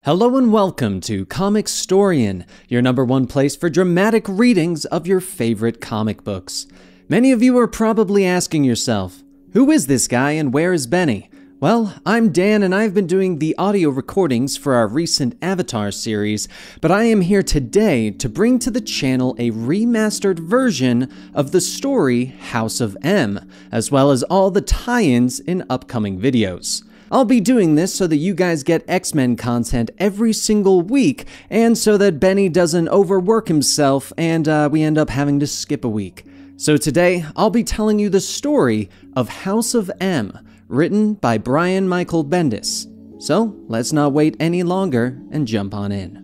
Hello and welcome to Comicstorian, your #1 place for dramatic readings of your favorite comic books. Many of you are probably asking yourself, who is this guy and where is Benny? Well, I'm Dan and I've been doing the audio recordings for our recent Avatar series, but I am here today to bring to the channel a remastered version of the story House of M, as well as all the tie-ins in upcoming videos. I'll be doing this so that you guys get X-Men content every single week, and so that Benny doesn't overwork himself and we end up having to skip a week. So today, I'll be telling you the story of House of M, written by Brian Michael Bendis. So, let's not wait any longer and jump on in.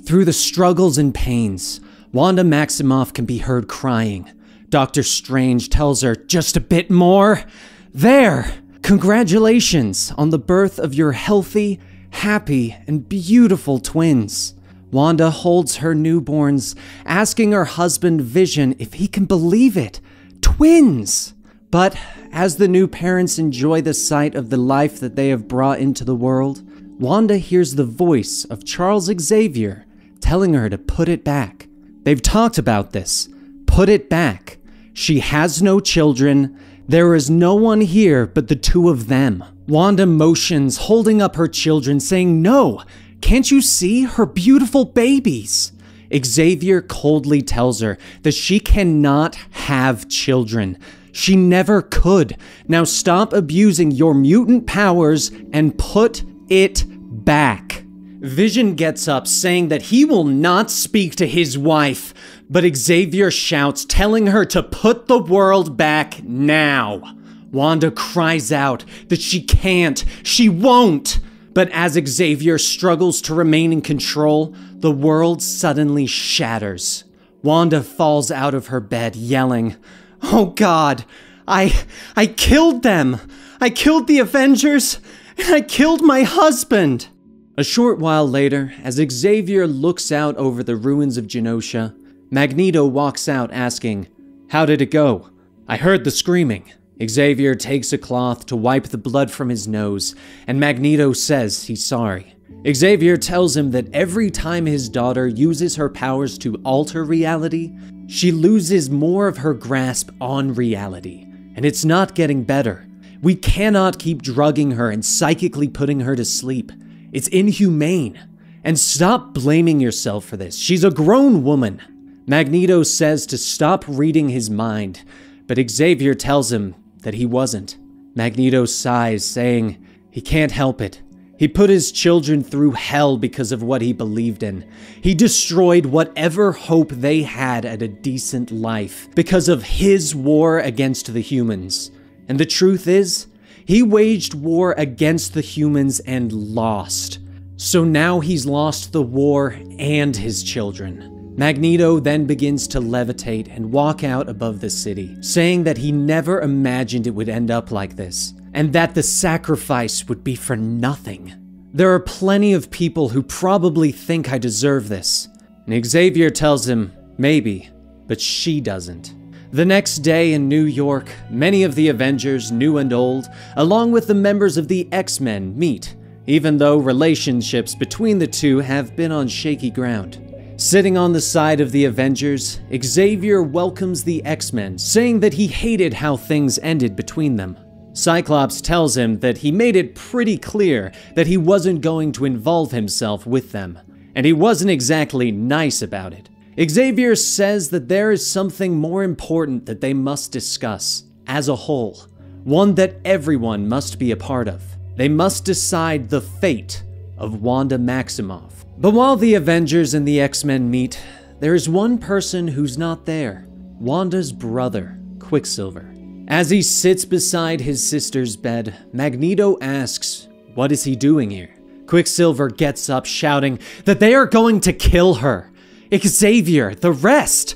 Through the struggles and pains, Wanda Maximoff can be heard crying. Dr. Strange tells her, "Just a bit more. There! Congratulations on the birth of your healthy, happy, and beautiful twins." Wanda holds her newborns, asking her husband Vision if he can believe it. Twins! But as the new parents enjoy the sight of the life that they have brought into the world, Wanda hears the voice of Charles Xavier telling her to put it back. They've talked about this. Put it back. She has no children. There is no one here but the two of them. Wanda motions, holding up her children, saying, "No! Can't you see her beautiful babies?" Xavier coldly tells her that she cannot have children. She never could. Now stop abusing your mutant powers and put it back. Vision gets up, saying that he will not speak to his wife, but Xavier shouts, telling her to put the world back now. Wanda cries out that she can't, she won't. But as Xavier struggles to remain in control, the world suddenly shatters. Wanda falls out of her bed, yelling, "Oh God, I killed them! I killed the Avengers, and I killed my husband!" A short while later, as Xavier looks out over the ruins of Genosha, Magneto walks out asking, "How did it go?" "I heard the screaming." Xavier takes a cloth to wipe the blood from his nose, and Magneto says he's sorry. Xavier tells him that every time his daughter uses her powers to alter reality, she loses more of her grasp on reality, and it's not getting better. We cannot keep drugging her and psychically putting her to sleep. It's inhumane. And stop blaming yourself for this. She's a grown woman. Magneto says to stop reading his mind, but Xavier tells him that he wasn't. Magneto sighs, saying he can't help it. He put his children through hell because of what he believed in. He destroyed whatever hope they had at a decent life because of his war against the humans. And the truth is, he waged war against the humans and lost. So now he's lost the war and his children. Magneto then begins to levitate and walk out above the city, saying that he never imagined it would end up like this, and that the sacrifice would be for nothing. "There are plenty of people who probably think I deserve this." And Xavier tells him, maybe, but she doesn't. The next day in New York, many of the Avengers, new and old, along with the members of the X-Men, meet, even though relationships between the two have been on shaky ground. Sitting on the side of the Avengers, Xavier welcomes the X-Men, saying that he hated how things ended between them. Cyclops tells him that he made it pretty clear that he wasn't going to involve himself with them, and he wasn't exactly nice about it. Xavier says that there is something more important that they must discuss, as a whole, one that everyone must be a part of. They must decide the fate of Wanda Maximoff. But while the Avengers and the X-Men meet, there is one person who's not there, Wanda's brother, Quicksilver. As he sits beside his sister's bed, Magneto asks, what is he doing here? Quicksilver gets up shouting that they are going to kill her. Xavier, the rest,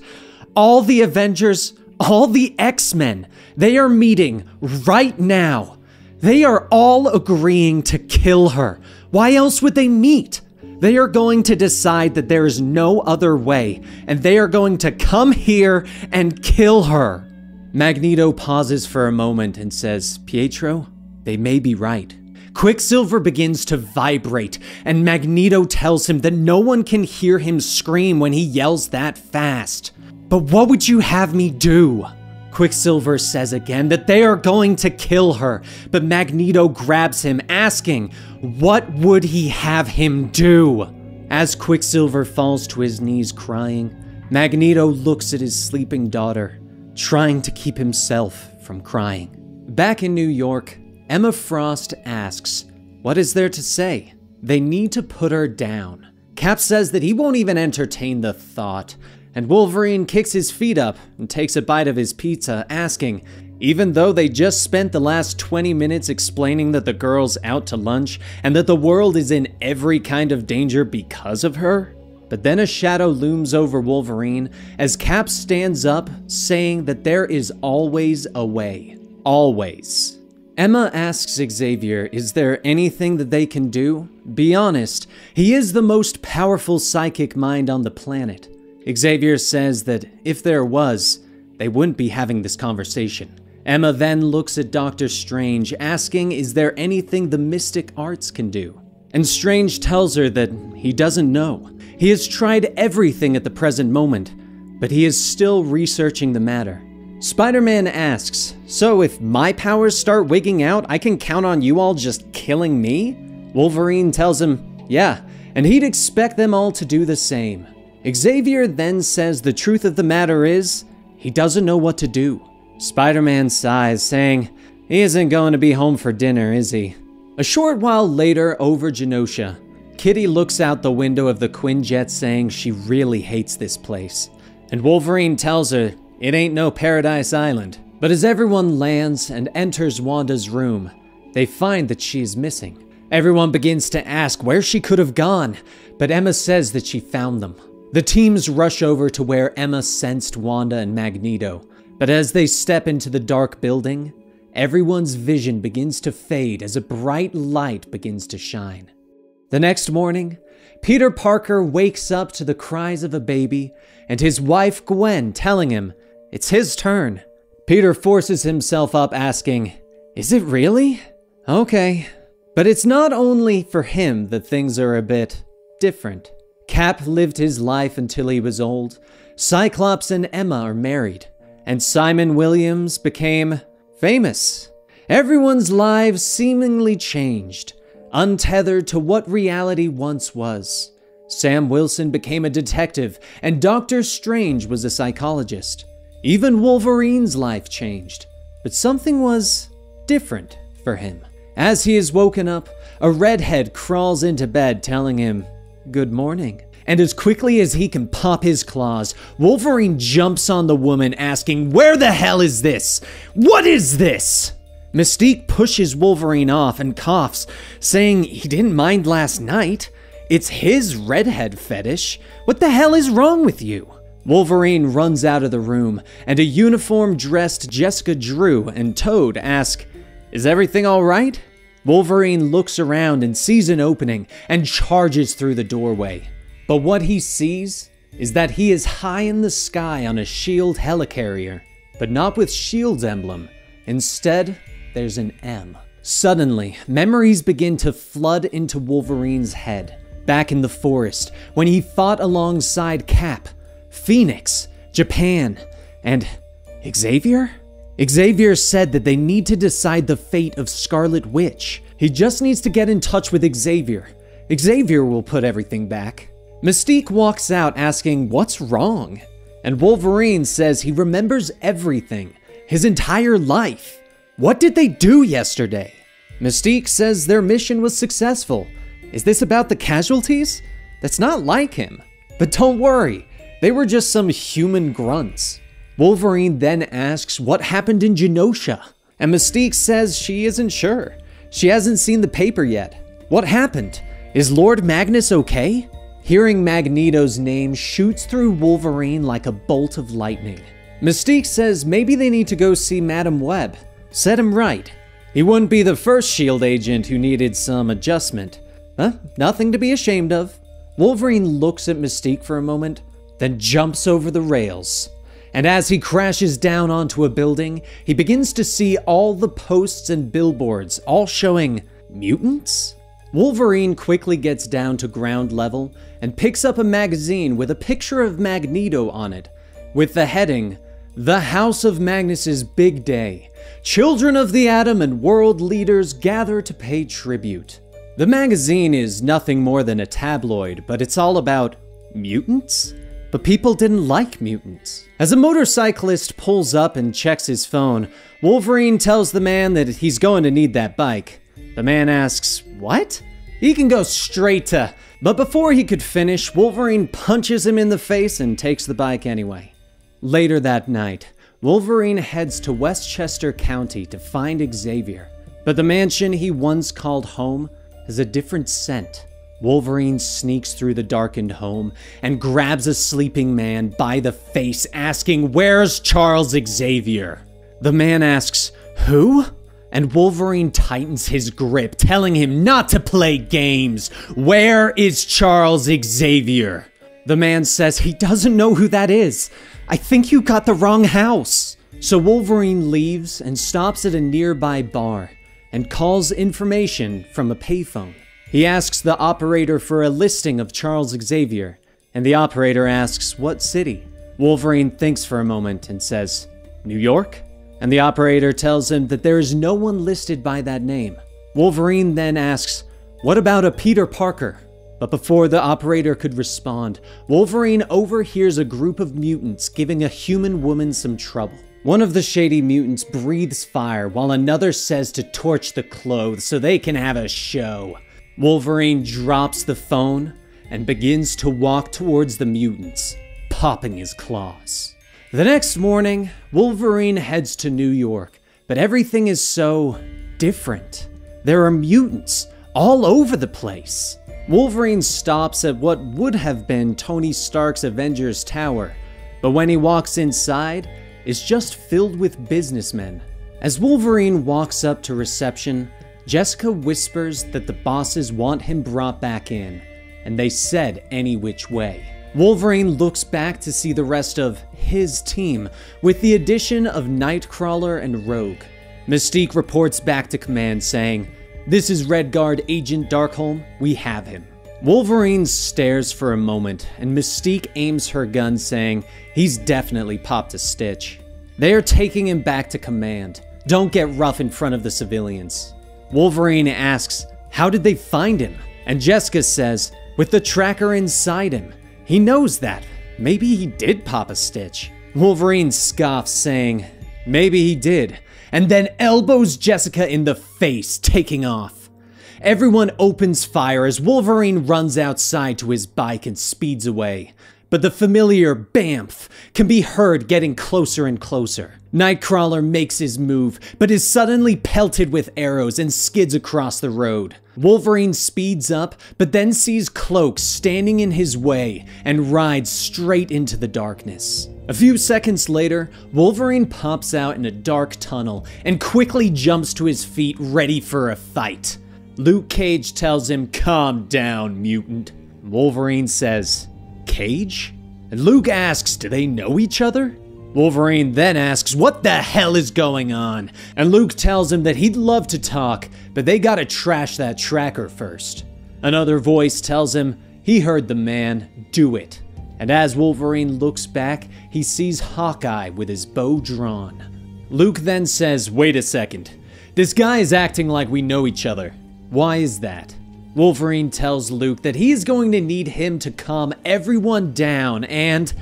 all the Avengers, all the X-Men, they are meeting right now. They are all agreeing to kill her. Why else would they meet? They are going to decide that there is no other way, and they are going to come here and kill her. Magneto pauses for a moment and says, "Pietro, they may be right." Quicksilver begins to vibrate, and Magneto tells him that no one can hear him scream when he yells that fast. But what would you have me do? Quicksilver says again that they are going to kill her, but Magneto grabs him, asking, what would he have him do? As Quicksilver falls to his knees crying, Magneto looks at his sleeping daughter, trying to keep himself from crying. Back in New York, Emma Frost asks, what is there to say? They need to put her down. Cap says that he won't even entertain the thought, and Wolverine kicks his feet up and takes a bite of his pizza, asking, even though they just spent the last 20 minutes explaining that the girl's out to lunch and that the world is in every kind of danger because of her? But then a shadow looms over Wolverine as Cap stands up, saying that there is always a way. Always. Emma asks Xavier, is there anything that they can do? Be honest, he is the most powerful psychic mind on the planet. Xavier says that if there was, they wouldn't be having this conversation. Emma then looks at Doctor Strange, asking, is there anything the mystic arts can do? And Strange tells her that he doesn't know. He has tried everything at the present moment, but he is still researching the matter. Spider-Man asks, so if my powers start wigging out, I can count on you all just killing me? Wolverine tells him, yeah, and he'd expect them all to do the same. Xavier then says the truth of the matter is, he doesn't know what to do. Spider-Man sighs, saying, he isn't going to be home for dinner, is he? A short while later, over Genosha, Kitty looks out the window of the Quinjet, saying she really hates this place. And Wolverine tells her, it ain't no Paradise Island. But as everyone lands and enters Wanda's room, they find that she is missing. Everyone begins to ask where she could have gone, but Emma says that she found them. The teams rush over to where Emma sensed Wanda and Magneto, but as they step into the dark building, everyone's vision begins to fade as a bright light begins to shine. The next morning, Peter Parker wakes up to the cries of a baby and his wife Gwen telling him it's his turn. Peter forces himself up, asking, is it really? Okay. But it's not only for him that things are a bit different. Cap lived his life until he was old, Cyclops and Emma are married, and Simon Williams became famous. Everyone's lives seemingly changed, untethered to what reality once was. Sam Wilson became a detective, and Doctor Strange was a psychologist. Even Wolverine's life changed, but something was different for him. As he is woken up, a redhead crawls into bed telling him, good morning. And as quickly as he can pop his claws, Wolverine jumps on the woman, asking, where the hell is this? What is this? Mystique pushes Wolverine off and coughs, saying he didn't mind last night. It's his redhead fetish. What the hell is wrong with you? Wolverine runs out of the room, and a uniform-dressed Jessica Drew and Toad ask, is everything all right? Wolverine looks around and sees an opening and charges through the doorway. But what he sees is that he is high in the sky on a S.H.I.E.L.D. helicarrier, but not with S.H.I.E.L.D.'s emblem. Instead, there's an M. Suddenly, memories begin to flood into Wolverine's head. Back in the forest, when he fought alongside Cap, Phoenix, Japan, and Xavier? Xavier said that they need to decide the fate of Scarlet Witch. He just needs to get in touch with Xavier. Xavier will put everything back. Mystique walks out asking, what's wrong? And Wolverine says he remembers everything, his entire life. What did they do yesterday? Mystique says their mission was successful. Is this about the casualties? That's not like him. But don't worry, they were just some human grunts. Wolverine then asks what happened in Genosha, and Mystique says she isn't sure. She hasn't seen the paper yet. What happened? Is Lord Magnus okay? Hearing Magneto's name shoots through Wolverine like a bolt of lightning. Mystique says maybe they need to go see Madam Web. Set him right. He wouldn't be the first S.H.I.E.L.D. agent who needed some adjustment. Nothing to be ashamed of. Wolverine looks at Mystique for a moment, then jumps over the rails. And as he crashes down onto a building, he begins to see all the posts and billboards, all showing Mutants? Wolverine quickly gets down to ground level and picks up a magazine with a picture of Magneto on it, with the heading, "The House of Magnus's Big Day. Children of the Atom and world leaders gather to pay tribute." The magazine is nothing more than a tabloid, but it's all about mutants? But people didn't like mutants. As a motorcyclist pulls up and checks his phone, Wolverine tells the man that he's going to need that bike. The man asks, "What?" He can go straight to... But before he could finish, Wolverine punches him in the face and takes the bike anyway. Later that night, Wolverine heads to Westchester County to find Xavier. But the mansion he once called home has a different scent. Wolverine sneaks through the darkened home and grabs a sleeping man by the face, asking, "Where's Charles Xavier?" The man asks, "Who?" And Wolverine tightens his grip, telling him not to play games. "Where is Charles Xavier?" The man says he doesn't know who that is. "I think you got the wrong house." So Wolverine leaves and stops at a nearby bar and calls information from a payphone. He asks the operator for a listing of Charles Xavier, and the operator asks what city. Wolverine thinks for a moment and says, "New York?" And the operator tells him that there is no one listed by that name. Wolverine then asks, "What about a Peter Parker?" But before the operator could respond, Wolverine overhears a group of mutants giving a human woman some trouble. One of the shady mutants breathes fire while another says to torch the clothes so they can have a show. Wolverine drops the phone and begins to walk towards the mutants, popping his claws. The next morning, Wolverine heads to New York, but everything is so different. There are mutants all over the place. Wolverine stops at what would have been Tony Stark's Avengers Tower, but when he walks inside, it's just filled with businessmen. As Wolverine walks up to reception, Jessica whispers that the bosses want him brought back in, and they said any which way. Wolverine looks back to see the rest of his team, with the addition of Nightcrawler and Rogue. Mystique reports back to command saying, "This is Red Guard Agent Darkholm, we have him." Wolverine stares for a moment, and Mystique aims her gun saying, "He's definitely popped a stitch." They are taking him back to command. Don't get rough in front of the civilians. Wolverine asks, how did they find him? And Jessica says, with the tracker inside him. He knows that. Maybe he did pop a stitch. Wolverine scoffs, saying, "Maybe he did," and then elbows Jessica in the face, taking off. Everyone opens fire as Wolverine runs outside to his bike and speeds away. But the familiar BAMF can be heard getting closer and closer. Nightcrawler makes his move, but is suddenly pelted with arrows and skids across the road. Wolverine speeds up, but then sees Cloak standing in his way and rides straight into the darkness. A few seconds later, Wolverine pops out in a dark tunnel and quickly jumps to his feet, ready for a fight. Luke Cage tells him, "Calm down, mutant." Wolverine says, "Cage?" And Luke asks, do they know each other? Wolverine then asks, what the hell is going on? And Luke tells him that he'd love to talk, but they gotta trash that tracker first. Another voice tells him, he heard the man, do it. And as Wolverine looks back, he sees Hawkeye with his bow drawn. Luke then says, wait a second. This guy is acting like we know each other. Why is that? Wolverine tells Luke that he is going to need him to calm everyone down, and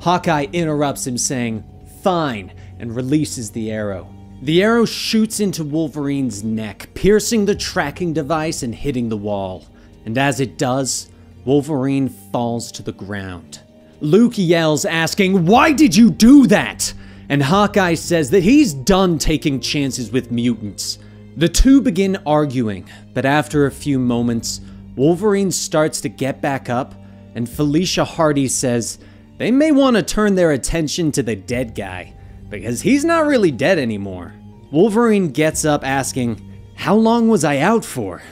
Hawkeye interrupts him saying, fine, and releases the arrow. The arrow shoots into Wolverine's neck, piercing the tracking device and hitting the wall. And as it does, Wolverine falls to the ground. Luke yells, asking, why did you do that? And Hawkeye says that he's done taking chances with mutants. The two begin arguing, but after a few moments, Wolverine starts to get back up, and Felicia Hardy says they may want to turn their attention to the dead guy, because he's not really dead anymore. Wolverine gets up asking, how long was I out for?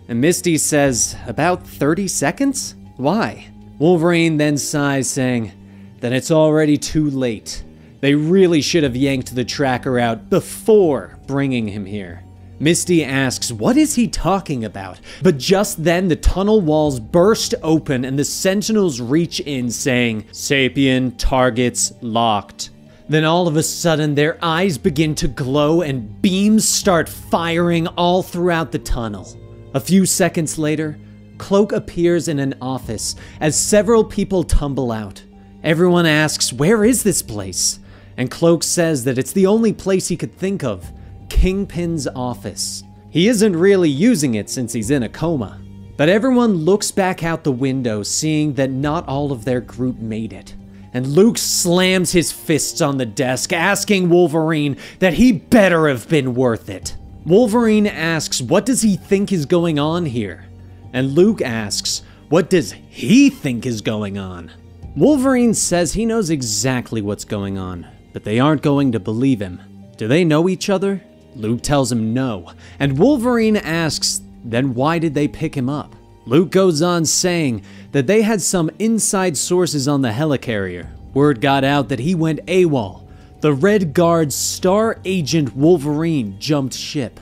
And Misty says, about 30 seconds? Why? Wolverine then sighs, saying that it's already too late. They really should have yanked the tracker out before bringing him here. Misty asks, what is he talking about? But just then the tunnel walls burst open and the Sentinels reach in saying, Sapien targets locked. Then all of a sudden their eyes begin to glow and beams start firing all throughout the tunnel. A few seconds later, Cloak appears in an office as several people tumble out. Everyone asks, where is this place? And Cloak says that it's the only place he could think of. Kingpin's office. He isn't really using it since he's in a coma. But everyone looks back out the window, seeing that not all of their group made it. And Luke slams his fists on the desk, asking Wolverine that he better have been worth it. Wolverine asks, what does he think is going on here? And Luke asks, what does he think is going on? Wolverine says he knows exactly what's going on, but they aren't going to believe him. Do they know each other? Luke tells him no, and Wolverine asks, then why did they pick him up? Luke goes on saying that they had some inside sources on the helicarrier. Word got out that he went AWOL. The Red Guard's star agent Wolverine jumped ship.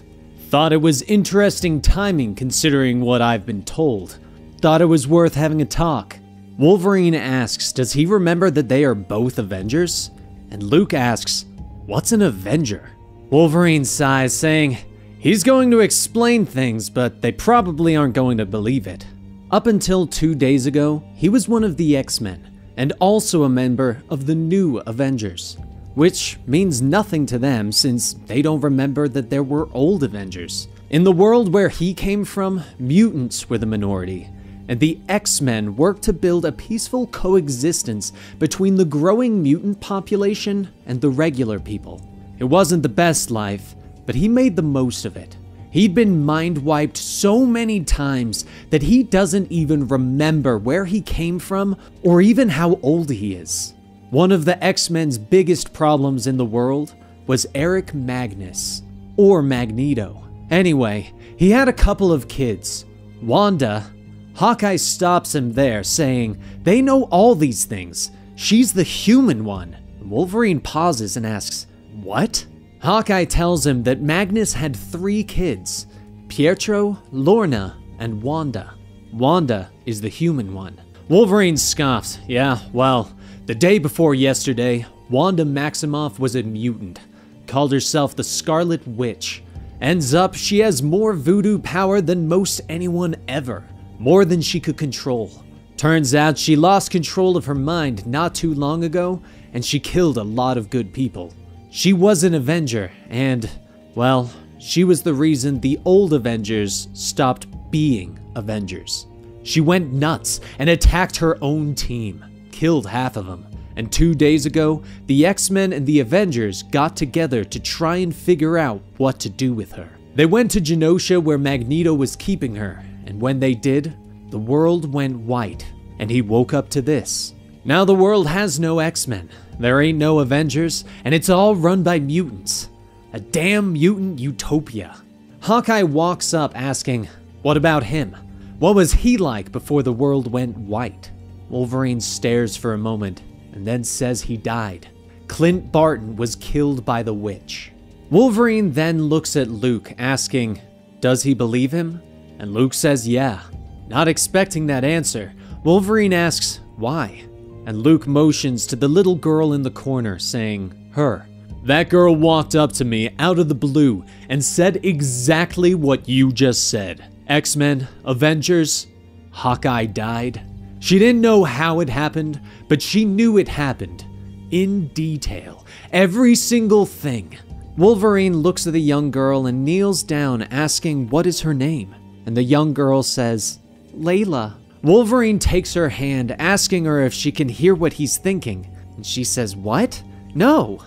Thought it was interesting timing considering what I've been told. Thought it was worth having a talk. Wolverine asks, does he remember that they are both Avengers? And Luke asks, what's an Avenger? Wolverine sighs, saying he's going to explain things, but they probably aren't going to believe it. Up until 2 days ago, he was one of the X-Men, and also a member of the new Avengers, which means nothing to them since they don't remember that there were old Avengers. In the world where he came from, mutants were the minority, and the X-Men worked to build a peaceful coexistence between the growing mutant population and the regular people. It wasn't the best life, but he made the most of it. He'd been mind-wiped so many times that he doesn't even remember where he came from or even how old he is. One of the X-Men's biggest problems in the world was Eric Magnus, or Magneto. Anyway, he had a couple of kids. Wanda. Hawkeye stops him there, saying, they know all these things. She's the human one. Wolverine pauses and asks, what? Hawkeye tells him that Magnus had 3 kids, Pietro, Lorna, and Wanda. Wanda is the human one. Wolverine scoffs, yeah, well, the day before yesterday, Wanda Maximoff was a mutant, called herself the Scarlet Witch. Ends up, she has more voodoo power than most anyone ever, more than she could control. Turns out she lost control of her mind not too long ago, and she killed a lot of good people. She was an Avenger, and, well, she was the reason the old Avengers stopped being Avengers. She went nuts and attacked her own team, killed half of them. And 2 days ago, the X-Men and the Avengers got together to try and figure out what to do with her. They went to Genosha where Magneto was keeping her, and when they did, the world went white, and he woke up to this. Now the world has no X-Men, there ain't no Avengers, and it's all run by mutants. A damn mutant utopia. Hawkeye walks up asking, what about him? What was he like before the world went white? Wolverine stares for a moment, and then says he died. Clint Barton was killed by the witch. Wolverine then looks at Luke, asking, does he believe him? And Luke says yeah. Not expecting that answer, Wolverine asks, why? And Luke motions to the little girl in the corner, saying, her. That girl walked up to me out of the blue and said exactly what you just said. X-Men, Avengers, Hawkeye died. She didn't know how it happened, but she knew it happened. In detail. Every single thing. Wolverine looks at the young girl and kneels down, asking what is her name. And the young girl says, Layla. Wolverine takes her hand, asking her if she can hear what he's thinking. And she says, what? No.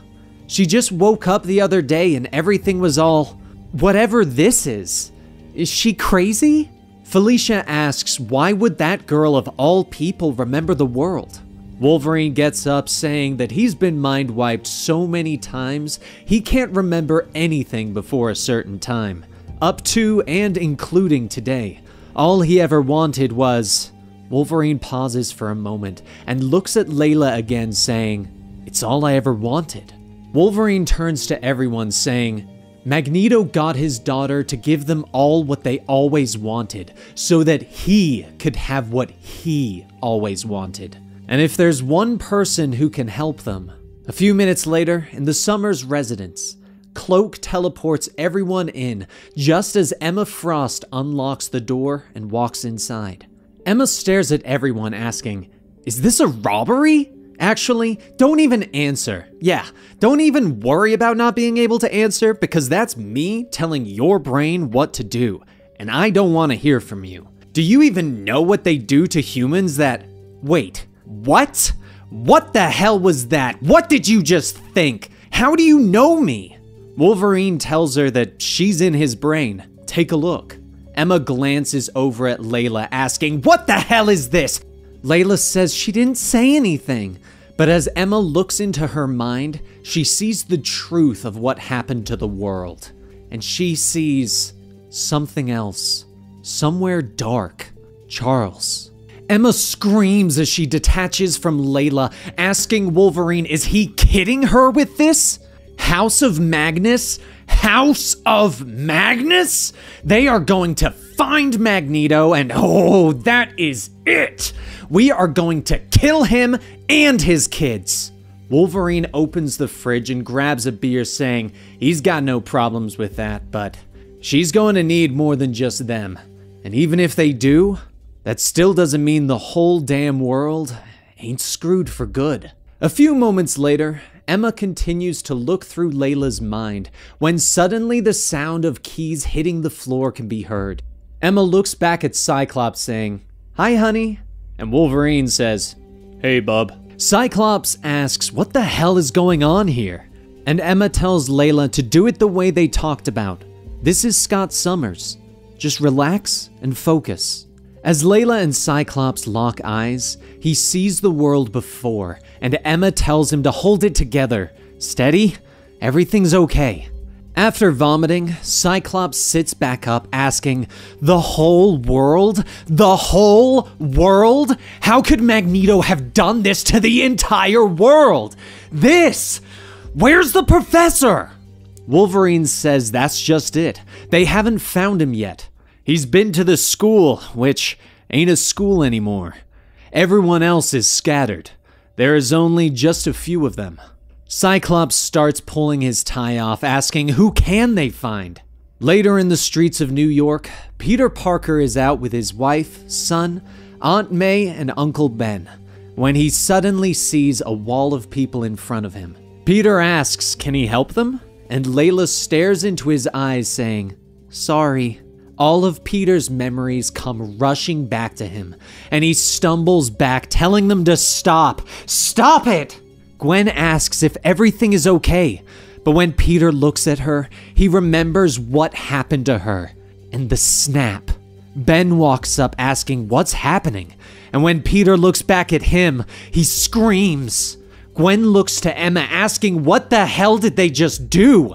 She just woke up the other day and everything was all, whatever this is. Is she crazy? Felicia asks, why would that girl of all people remember the world? Wolverine gets up saying that he's been mind-wiped so many times, he can't remember anything before a certain time. Up to and including today. All he ever wanted was... Wolverine pauses for a moment and looks at Layla again, saying, it's all I ever wanted. Wolverine turns to everyone saying, Magneto got his daughter to give them all what they always wanted, so that he could have what he always wanted. And if there's one person who can help them. A few minutes later, in the Summers residence, Cloak teleports everyone in just as Emma Frost unlocks the door and walks inside. Emma stares at everyone asking, "Is this a robbery?" Actually, don't even answer. Yeah, don't even worry about not being able to answer, because that's me telling your brain what to do, and I don't want to hear from you. Do you even know what they do to humans that... Wait, what? What the hell was that? What did you just think? How do you know me? Wolverine tells her that she's in his brain. Take a look. Emma glances over at Layla asking, "What the hell is this?" Layla says she didn't say anything, but as Emma looks into her mind, she sees the truth of what happened to the world. And she sees something else. Somewhere dark. Charles. Emma screams as she detaches from Layla, asking Wolverine, is he kidding her with this? House of Magnus? House of Magnus? They are going to find Magneto, and oh, that is it! We are going to kill him and his kids. Wolverine opens the fridge and grabs a beer, saying he's got no problems with that, but she's going to need more than just them. And even if they do, that still doesn't mean the whole damn world ain't screwed for good. A few moments later, Emma continues to look through Layla's mind when suddenly the sound of keys hitting the floor can be heard. Emma looks back at Cyclops saying, "Hi, honey." And Wolverine says, "Hey, bub." Cyclops asks, what the hell is going on here? And Emma tells Layla to do it the way they talked about. This is Scott Summers. Just relax and focus. As Layla and Cyclops lock eyes, he sees the world before, and Emma tells him to hold it together. Steady? Everything's okay. After vomiting, Cyclops sits back up asking, the whole world? The whole world? How could Magneto have done this to the entire world? This! Where's the professor? Wolverine says that's just it. They haven't found him yet. He's been to the school, which ain't a school anymore. Everyone else is scattered. There is only just a few of them. Cyclops starts pulling his tie off, asking who can they find? Later in the streets of New York, Peter Parker is out with his wife, son, Aunt May, and Uncle Ben, when he suddenly sees a wall of people in front of him. Peter asks, can he help them? And Layla stares into his eyes, saying, sorry. All of Peter's memories come rushing back to him, and he stumbles back, telling them to stop. Stop it! Gwen asks if everything is okay, but when Peter looks at her, he remembers what happened to her, and the snap. Ben walks up asking what's happening, and when Peter looks back at him, he screams. Gwen looks to Emma asking what the hell did they just do?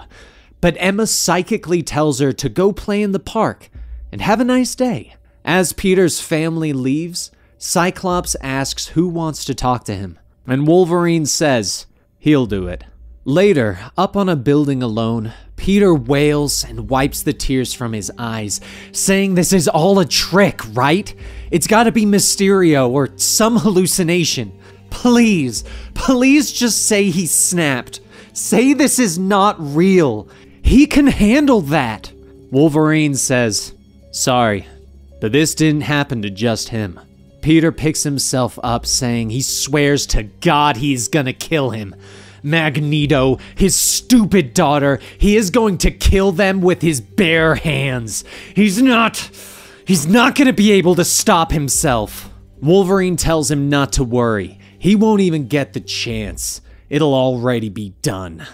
But Emma psychically tells her to go play in the park and have a nice day. As Peter's family leaves, Cyclops asks who wants to talk to him, and Wolverine says he'll do it. Later, up on a building alone, Peter wails and wipes the tears from his eyes, saying this is all a trick, right? It's gotta be Mysterio or some hallucination. Please, please just say he snapped. Say this is not real. He can handle that. Wolverine says, sorry, but this didn't happen to just him. Peter picks himself up, saying he swears to God he's gonna kill him. Magneto, his stupid daughter, he is going to kill them with his bare hands. He's not gonna be able to stop himself. Wolverine tells him not to worry. He won't even get the chance. It'll already be done.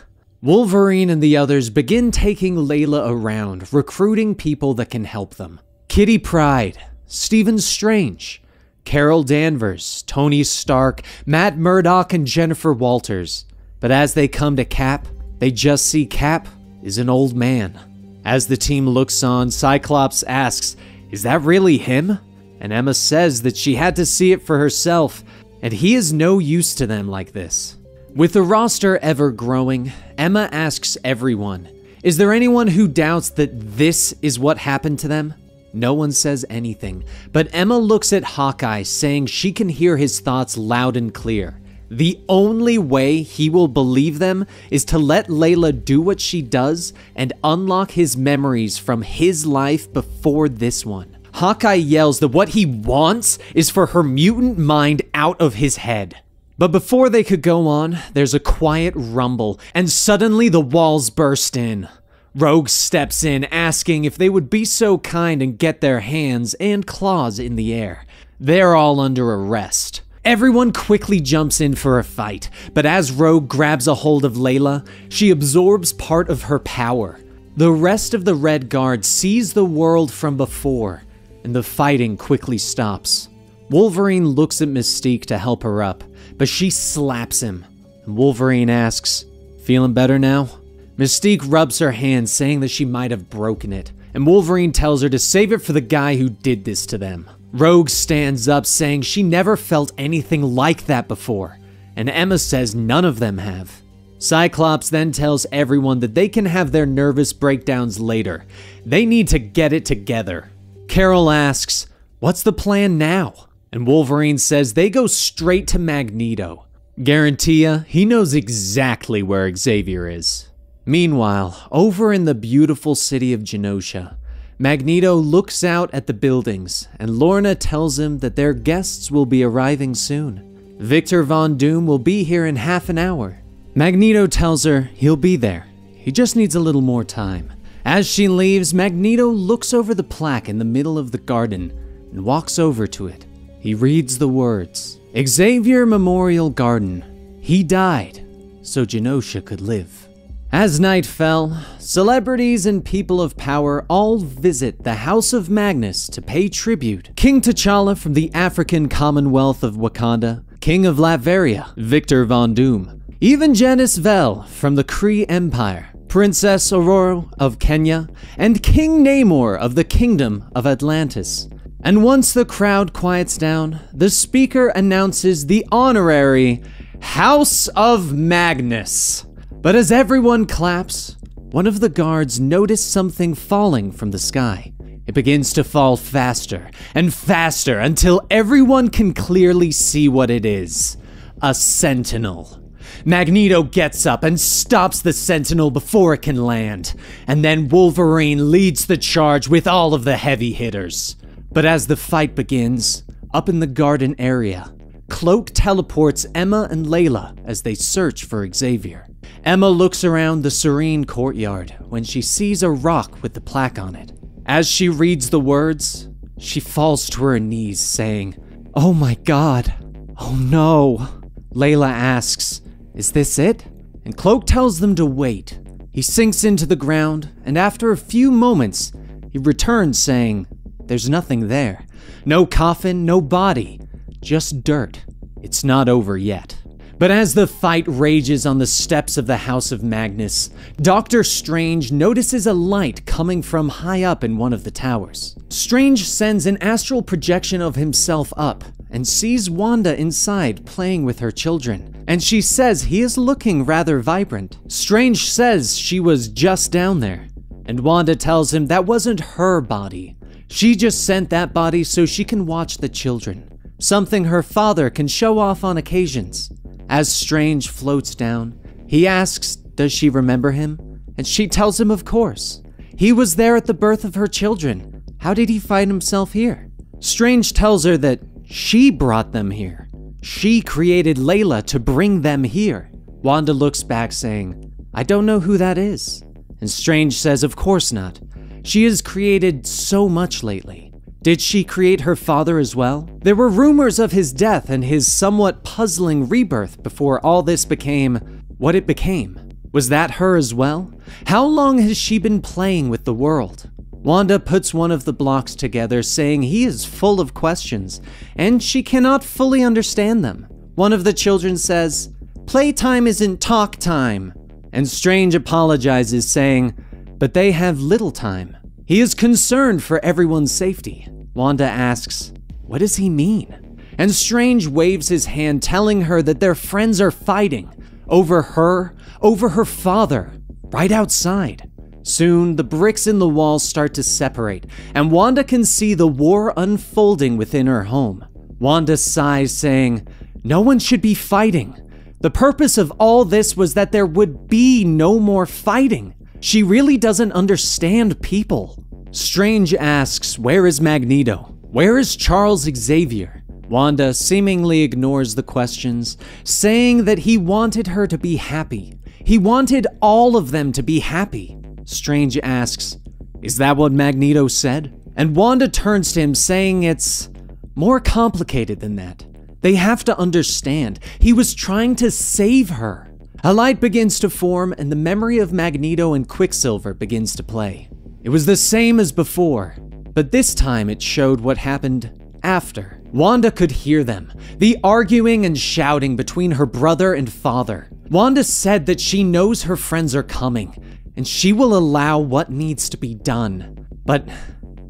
Wolverine and the others begin taking Layla around, recruiting people that can help them. Kitty Pryde, Stephen Strange, Carol Danvers, Tony Stark, Matt Murdock, and Jennifer Walters. But as they come to Cap, they just see Cap is an old man. As the team looks on, Cyclops asks, is that really him? And Emma says that she had to see it for herself, and he is no use to them like this. With the roster ever growing, Emma asks everyone, Is there anyone who doubts that this is what happened to them? No one says anything, but Emma looks at Hawkeye, saying she can hear his thoughts loud and clear. The only way he will believe them is to let Layla do what she does and unlock his memories from his life before this one. Hawkeye yells that what he wants is for her mutant mind out of his head. But before they could go on, there's a quiet rumble, and suddenly the walls burst in. Rogue steps in, asking if they would be so kind and get their hands and claws in the air. They're all under arrest. Everyone quickly jumps in for a fight, but as Rogue grabs a hold of Layla, she absorbs part of her power. The rest of the Red Guard sees the world from before, and the fighting quickly stops. Wolverine looks at Mystique to help her up, but she slaps him, and Wolverine asks, "Feeling better now?" Mystique rubs her hand, saying that she might have broken it, and Wolverine tells her to save it for the guy who did this to them. Rogue stands up, saying she never felt anything like that before, and Emma says none of them have. Cyclops then tells everyone that they can have their nervous breakdowns later. They need to get it together. Carol asks, "What's the plan now?" And Wolverine says they go straight to Magneto. Guarantee ya, he knows exactly where Xavier is. Meanwhile, over in the beautiful city of Genosha, Magneto looks out at the buildings, and Lorna tells him that their guests will be arriving soon. Victor Von Doom will be here in half an hour. Magneto tells her he'll be there. He just needs a little more time. As she leaves, Magneto looks over the plaque in the middle of the garden and walks over to it. He reads the words, "Xavier Memorial Garden. He died, so Genosha could live." As night fell, celebrities and people of power all visit the House of Magnus to pay tribute. King T'Challa from the African Commonwealth of Wakanda, King of Latveria, Victor Von Doom, even Janice Vell from the Kree Empire, Princess Aurora of Kenya, and King Namor of the Kingdom of Atlantis. And once the crowd quiets down, the speaker announces the honorary House of Magnus. But as everyone claps, one of the guards notice something falling from the sky. It begins to fall faster and faster until everyone can clearly see what it is. A sentinel. Magneto gets up and stops the sentinel before it can land, and then Wolverine leads the charge with all of the heavy hitters. But as the fight begins, up in the garden area, Cloak teleports Emma and Layla as they search for Xavier. Emma looks around the serene courtyard when she sees a rock with the plaque on it. As she reads the words, she falls to her knees, saying, "Oh my God, oh no." Layla asks, "Is this it?" And Cloak tells them to wait. He sinks into the ground, and after a few moments, he returns saying, "There's nothing there. No coffin, no body, just dirt. It's not over yet." But as the fight rages on the steps of the House of Magnus, Doctor Strange notices a light coming from high up in one of the towers. Strange sends an astral projection of himself up and sees Wanda inside playing with her children, and she says he is looking rather vibrant. Strange says she was just down there, and Wanda tells him that wasn't her body. She just sent that body so she can watch the children, something her father can show off on occasions. As Strange floats down, he asks, does she remember him? And she tells him of course. He was there at the birth of her children. How did he find himself here? Strange tells her that she brought them here. She created Layla to bring them here. Wanda looks back saying, "I don't know who that is." And Strange says of course not. She has created so much lately. Did she create her father as well? There were rumors of his death and his somewhat puzzling rebirth before all this became what it became. Was that her as well? How long has she been playing with the world? Wanda puts one of the blocks together, saying he is full of questions, and she cannot fully understand them. One of the children says, "Playtime isn't talk time." And Strange apologizes, saying, "But they have little time." He is concerned for everyone's safety. Wanda asks, "What does he mean?" And Strange waves his hand, telling her that their friends are fighting over her father, right outside. Soon, the bricks in the walls start to separate, and Wanda can see the war unfolding within her home. Wanda sighs, saying, "No one should be fighting. The purpose of all this was that there would be no more fighting. She really doesn't understand people." Strange asks, "Where is Magneto? Where is Charles Xavier?" Wanda seemingly ignores the questions, saying that he wanted her to be happy. He wanted all of them to be happy. Strange asks, "Is that what Magneto said?" And Wanda turns to him, saying it's more complicated than that. They have to understand, he was trying to save her. A light begins to form, and the memory of Magneto and Quicksilver begins to play. It was the same as before, but this time it showed what happened after. Wanda could hear them, the arguing and shouting between her brother and father. Wanda said that she knows her friends are coming, and she will allow what needs to be done. But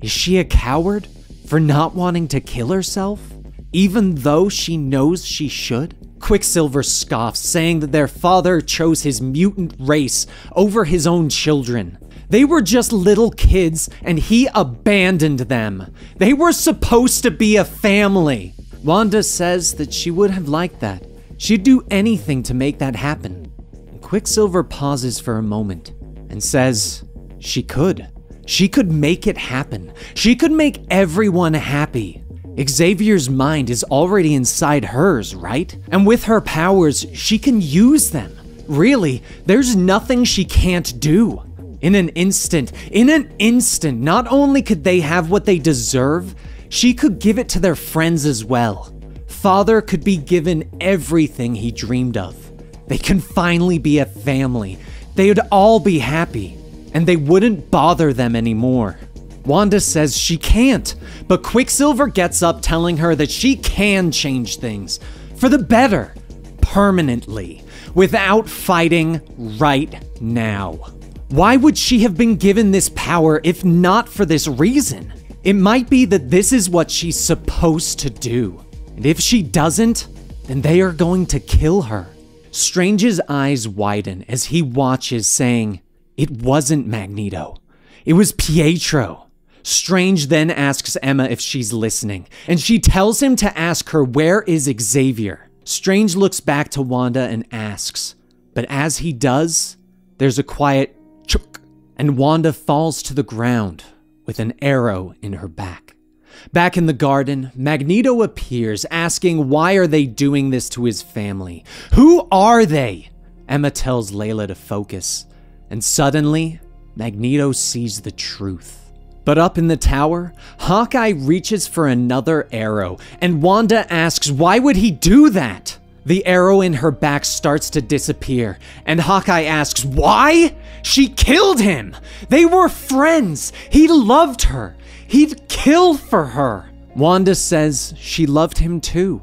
is she a coward for not wanting to kill herself, even though she knows she should? Quicksilver scoffs, saying that their father chose his mutant race over his own children. They were just little kids, and he abandoned them. They were supposed to be a family. Wanda says that she would have liked that. She'd do anything to make that happen. And Quicksilver pauses for a moment and says she could. She could make it happen. She could make everyone happy. Xavier's mind is already inside hers, right? And with her powers, she can use them. Really, there's nothing she can't do. In an instant, not only could they have what they deserve, she could give it to their friends as well. Father could be given everything he dreamed of. They can finally be a family. They would all be happy, and they wouldn't bother them anymore. Wanda says she can't, but Quicksilver gets up telling her that she can change things for the better, permanently, without fighting right now. Why would she have been given this power if not for this reason? It might be that this is what she's supposed to do. And if she doesn't, then they are going to kill her. Strange's eyes widen as he watches, saying, "It wasn't Magneto. It was Pietro." Strange then asks Emma if she's listening, and she tells him to ask her where is Xavier. Strange looks back to Wanda and asks, but as he does, there's a quiet chuk, and Wanda falls to the ground with an arrow in her back. Back in the garden, Magneto appears, asking why are they doing this to his family? Who are they? Emma tells Layla to focus, and suddenly, Magneto sees the truth. But up in the tower, Hawkeye reaches for another arrow, and Wanda asks why would he do that? The arrow in her back starts to disappear, and Hawkeye asks why? She killed him! They were friends! He loved her! He'd kill for her! Wanda says she loved him too.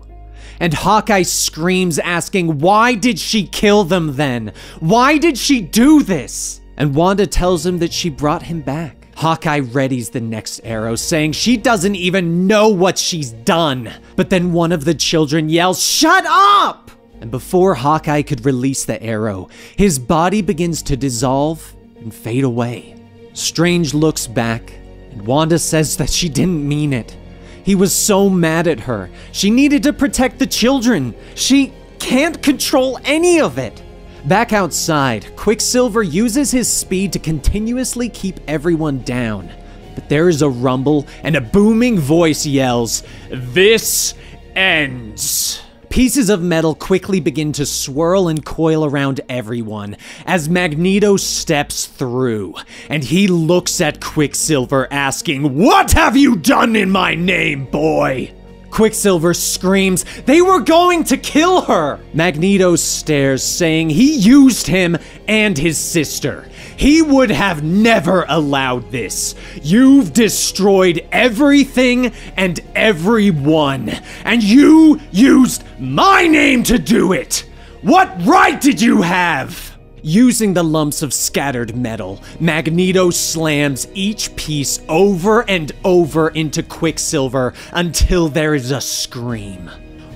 And Hawkeye screams, asking why did she kill them then? Why did she do this? And Wanda tells him that she brought him back. Hawkeye readies the next arrow, saying she doesn't even know what she's done. But then one of the children yells, "Shut up!" And before Hawkeye could release the arrow, his body begins to dissolve and fade away. Strange looks back, and Wanda says that she didn't mean it. He was so mad at her. She needed to protect the children. She can't control any of it. Back outside, Quicksilver uses his speed to continuously keep everyone down. But there is a rumble, and a booming voice yells, "This ends!" Pieces of metal quickly begin to swirl and coil around everyone as Magneto steps through, and he looks at Quicksilver asking, "What have you done in my name, boy?" Quicksilver screams, "They were going to kill her!" Magneto stares, saying he used him and his sister. He would have never allowed this. You've destroyed everything and everyone, and you used my name to do it! What right did you have? Using the lumps of scattered metal, Magneto slams each piece over and over into Quicksilver until there is a scream.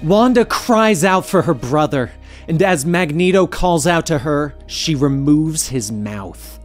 Wanda cries out for her brother, and as Magneto calls out to her, she removes his mouth.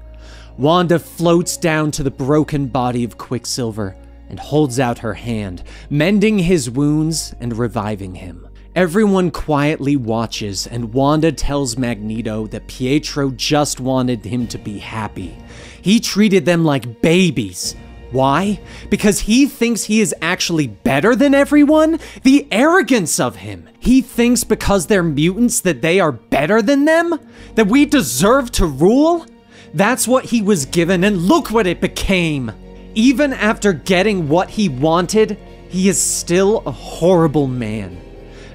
Wanda floats down to the broken body of Quicksilver and holds out her hand, mending his wounds and reviving him. Everyone quietly watches, and Wanda tells Magneto that Pietro just wanted him to be happy. He treated them like babies. Why? Because he thinks he is actually better than everyone? The arrogance of him! He thinks because they're mutants that they are better than them? That we deserve to rule? That's what he was given, and look what it became! Even after getting what he wanted, he is still a horrible man.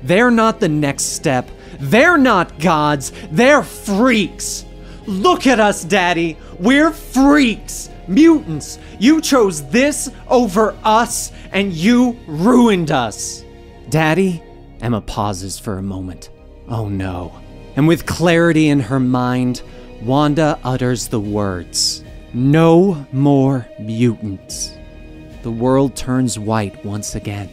They're not the next step. They're not gods. They're freaks. Look at us, Daddy. We're freaks. Mutants. You chose this over us, and you ruined us. Daddy? Emma pauses for a moment. Oh no. And with clarity in her mind, Wanda utters the words, "No more mutants." The world turns white once again.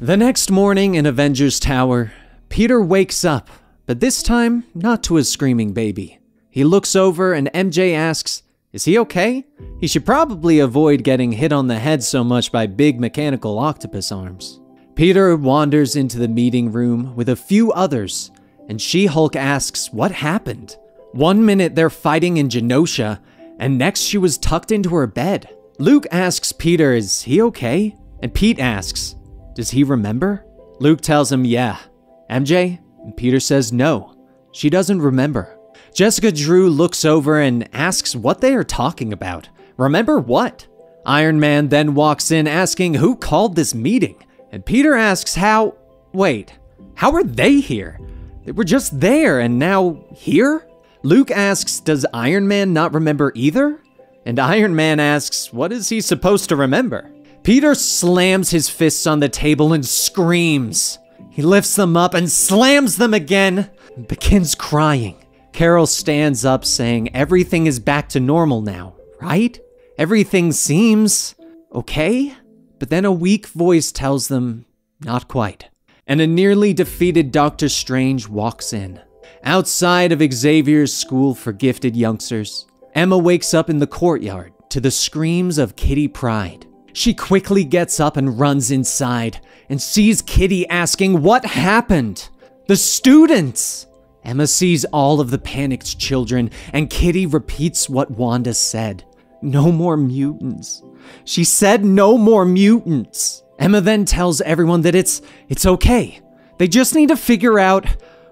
The next morning in Avengers Tower, Peter wakes up, but this time not to a screaming baby. He looks over and MJ asks, is he okay? He should probably avoid getting hit on the head so much by big mechanical octopus arms. Peter wanders into the meeting room with a few others, and She-Hulk asks what happened. 1 minute they're fighting in Genosha, and next she was tucked into her bed. Luke asks Peter, is he okay? And Pete asks, does he remember? Luke tells him, yeah. MJ? And Peter says no. She doesn't remember. Jessica Drew looks over and asks what they are talking about. Remember what? Iron Man then walks in asking who called this meeting. And Peter asks wait, how are they here? They were just there and now here? Luke asks, does Iron Man not remember either? And Iron Man asks, what is he supposed to remember? Peter slams his fists on the table and screams. He lifts them up and slams them again and begins crying. Carol stands up saying everything is back to normal now, right? Everything seems okay? But then a weak voice tells them, not quite. And a nearly defeated Doctor Strange walks in. Outside of Xavier's school for gifted youngsters, Emma wakes up in the courtyard to the screams of Kitty Pryde. She quickly gets up and runs inside and sees Kitty asking what happened. The students! Emma sees all of the panicked children and Kitty repeats what Wanda said. No more mutants. She said no more mutants. Emma then tells everyone that it's okay. They just need to figure out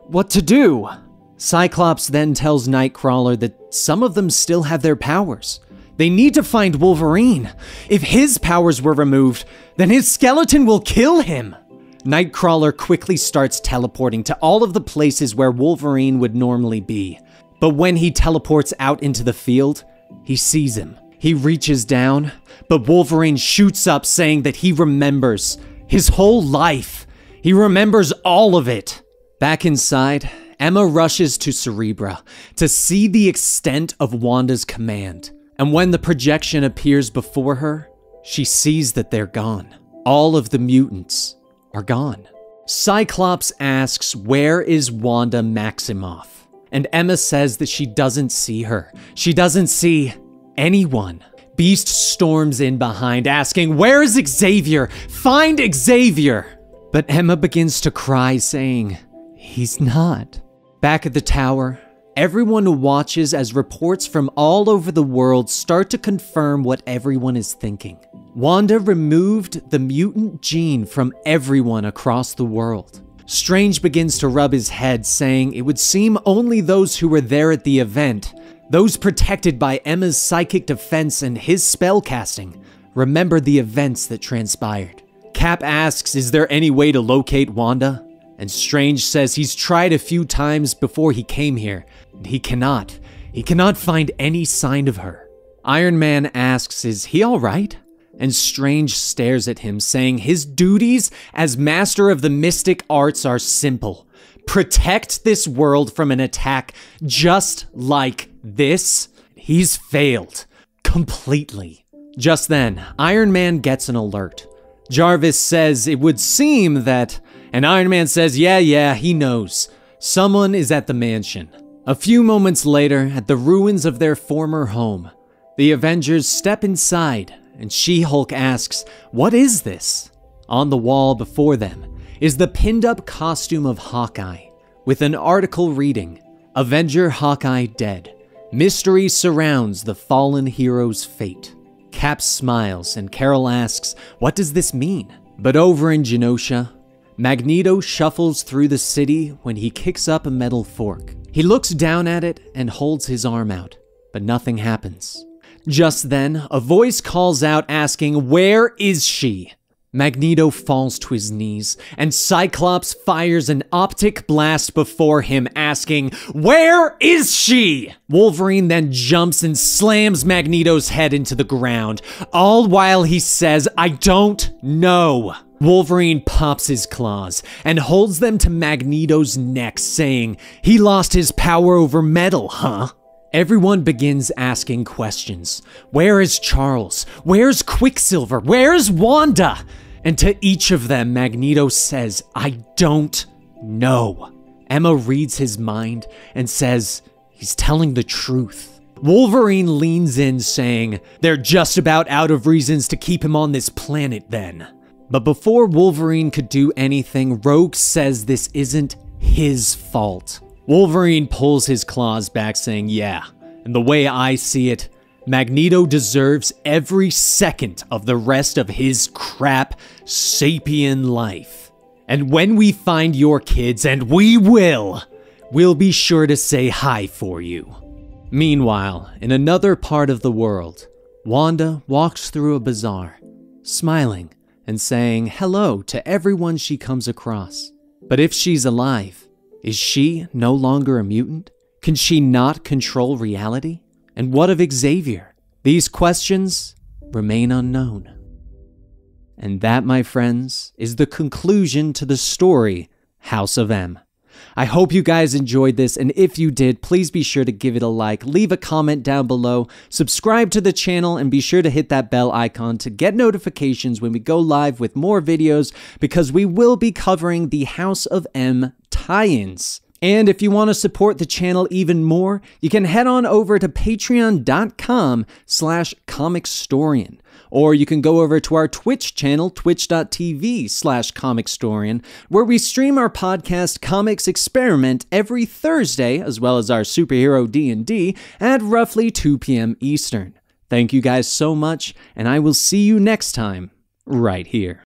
what to do. Cyclops then tells Nightcrawler that some of them still have their powers. They need to find Wolverine. If his powers were removed, then his skeleton will kill him. Nightcrawler quickly starts teleporting to all of the places where Wolverine would normally be. But when he teleports out into the field, he sees him. He reaches down, but Wolverine shoots up saying that he remembers his whole life. He remembers all of it. Back inside, Emma rushes to Cerebra to see the extent of Wanda's command. And when the projection appears before her, she sees that they're gone. All of the mutants are gone. Cyclops asks, where is Wanda Maximoff? And Emma says that she doesn't see her. She doesn't see anyone. Beast storms in behind asking, where is Xavier? Find Xavier! But Emma begins to cry saying, he's not. Back at the tower, everyone watches as reports from all over the world start to confirm what everyone is thinking. Wanda removed the mutant gene from everyone across the world. Strange begins to rub his head, saying it would seem only those who were there at the event, those protected by Emma's psychic defense and his spellcasting, remember the events that transpired. Cap asks, is there any way to locate Wanda? And Strange says he's tried a few times before he came here, and he cannot. He cannot find any sign of her. Iron Man asks, is he all right? And Strange stares at him, saying his duties as master of the mystic arts are simple. Protect this world from an attack just like this. He's failed. Completely. Just then, Iron Man gets an alert. Jarvis says it would seem that... And Iron Man says, yeah, he knows. Someone is at the mansion. A few moments later, at the ruins of their former home, The Avengers step inside, and She-Hulk asks, "What is this?" On the wall before them is the pinned-up costume of Hawkeye, with an article reading, "Avenger Hawkeye dead. Mystery surrounds the fallen hero's fate." Cap smiles, and Carol asks, "What does this mean?" But over in Genosha, Magneto shuffles through the city when he kicks up a metal fork. He looks down at it and holds his arm out, but nothing happens. Just then, a voice calls out asking, "Where is she?" Magneto falls to his knees, and Cyclops fires an optic blast before him asking, "Where is she?" Wolverine then jumps and slams Magneto's head into the ground, all while he says, "I don't know." Wolverine pops his claws and holds them to Magneto's neck, saying, "He lost his power over metal, huh?" Everyone begins asking questions. Where is Charles? Where's Quicksilver? Where's Wanda? And to each of them, Magneto says, "I don't know." Emma reads his mind and says, "He's telling the truth." Wolverine leans in, saying, "They're just about out of reasons to keep him on this planet then." But before Wolverine could do anything, Rogue says this isn't his fault. Wolverine pulls his claws back, saying, "Yeah, and the way I see it, Magneto deserves every second of the rest of his crap sapien life. And when we find your kids, and we will, we'll be sure to say hi for you." Meanwhile, in another part of the world, Wanda walks through a bazaar, smiling and saying hello to everyone she comes across. But if she's alive, is she no longer a mutant? Can she not control reality? And what of Xavier? These questions remain unknown. And that, my friends, is the conclusion to the story, House of M. I hope you guys enjoyed this, and if you did, please be sure to give it a like, leave a comment down below, subscribe to the channel, and be sure to hit that bell icon to get notifications when we go live with more videos, because we will be covering the House of M tie-ins. And if you want to support the channel even more, you can head on over to patreon.com/Comicstorian. Or you can go over to our Twitch channel, twitch.tv/Comicstorian, where we stream our podcast Comics Experiment every Thursday, as well as our superhero D&D at roughly 2 p.m. Eastern. Thank you guys so much, and I will see you next time, right here.